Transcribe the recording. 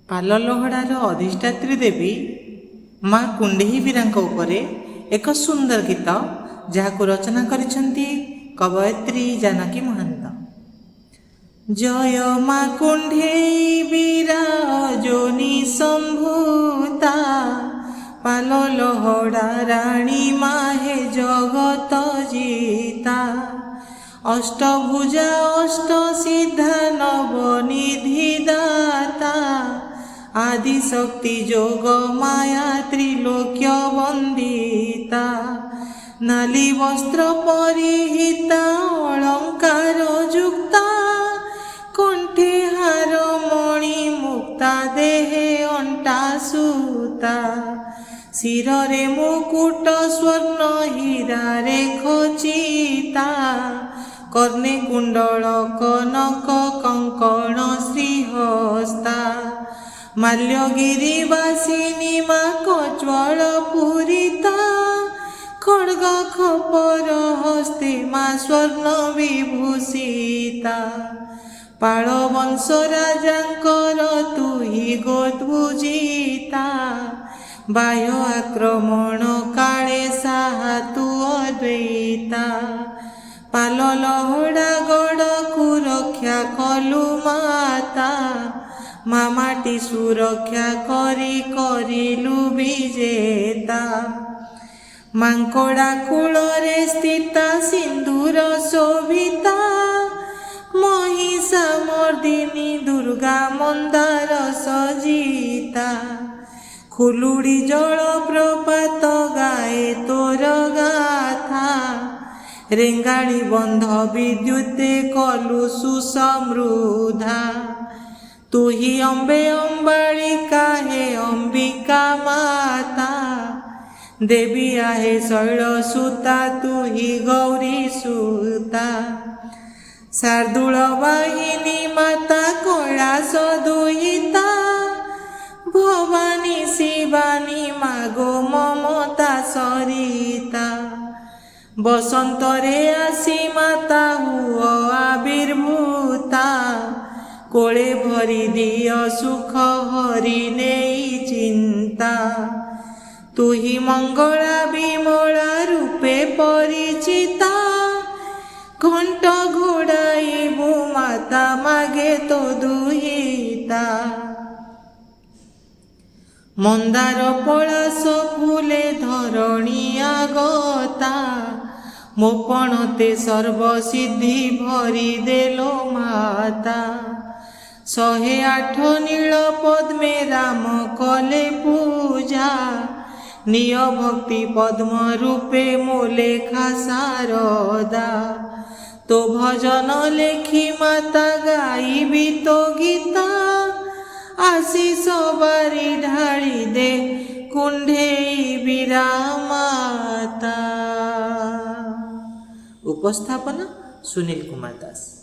ପାଲଲହଡ଼ାର ଅଧିଷ୍ଠାତ୍ରୀ ଦେବୀ ମା କୁଣ୍ଢେଇ ବୀରାଙ୍କ ଉପରେ ଏକ ସୁନ୍ଦର ଗୀତ ଯାହାକୁ ରଚନା କରିଛନ୍ତି କବୟିତ୍ରୀ ଜାନକୀ ମହାନ୍ତ। ଜୟ ମା କୁଣ୍ଢେଇ ବୀରା ଯୋନି ସମ୍ଭୂତା, ପାଲଲହଡ଼ା ରାଣୀ ମାହେ ଜଗତ ଜିତା। ଅଷ୍ଟଭୁଜା ଅଷ୍ଟ ସିଦ୍ଧା ନବନିଧି ଦାତା, आदिशक्ति जोग माया त्रिलोक्य वंदिता। नाली वस्त्र परिहिता अलंकार युक्ता, कंठे हार मणि मुक्ता देहे अंटा सूता। शिरे मुकुट स्वर्ण हीरा रे खचिता, कर्णे कुंडल कनक कंकण श्रीहस्ता। माल्यगिरिवासिनी मा कज्वल पूरिता, खड्ग खपर हस्ते मा स्वर्ण विभूषिता। पाल वंश राजांकर तुही गोद्भुजिता, बाह्य आक्रमण काले साहा तु अद्वैता। पाललहड़ा गड़ को रक्षा कलु माता, मामाटी सुरक्षा करी करिलु विजेता। मांकड़ा कूଳରେ स्थिता सिंधुर शोभिता, महिषा मर्दिनी दुर्गा मंदार सजिता। खुलुड़ी जल प्रपात गाए तोर गाथा, रेंगाणी बंध विद्युते कलु सुसमृद्धा। तू ही अम्बे अम्बालिका हे अंबिका माता, देवी आहे शैल सुता तू ही गौरी सुता। शार्दूल वाहिनी माता कैलास दुहिता, भवानी शिवानी मागो ममता सरिता। बसंत रे आसी माता हुआ आविर्भूता, कोले भरी दिय सुख हरि नेई चिंता। तू ही मंगला विमला रूपे परिचिता, घंट घोड़ाइबु माता मागे तो दुहिता। मंदार पलाश फूले धरणी आगता, मोपणते सर्वसिद्धि भरी देलो माता। 108 नील पद्मे राम कले पूजा, निय भक्ति पद्म रूपे मोलेखा शारदा। तो भजन लेखी माता गाइबी तो गीता, आशीष बारी ढाली दे कुंढेई बीरा माता। उपस्थापना सुनील कुमार दास।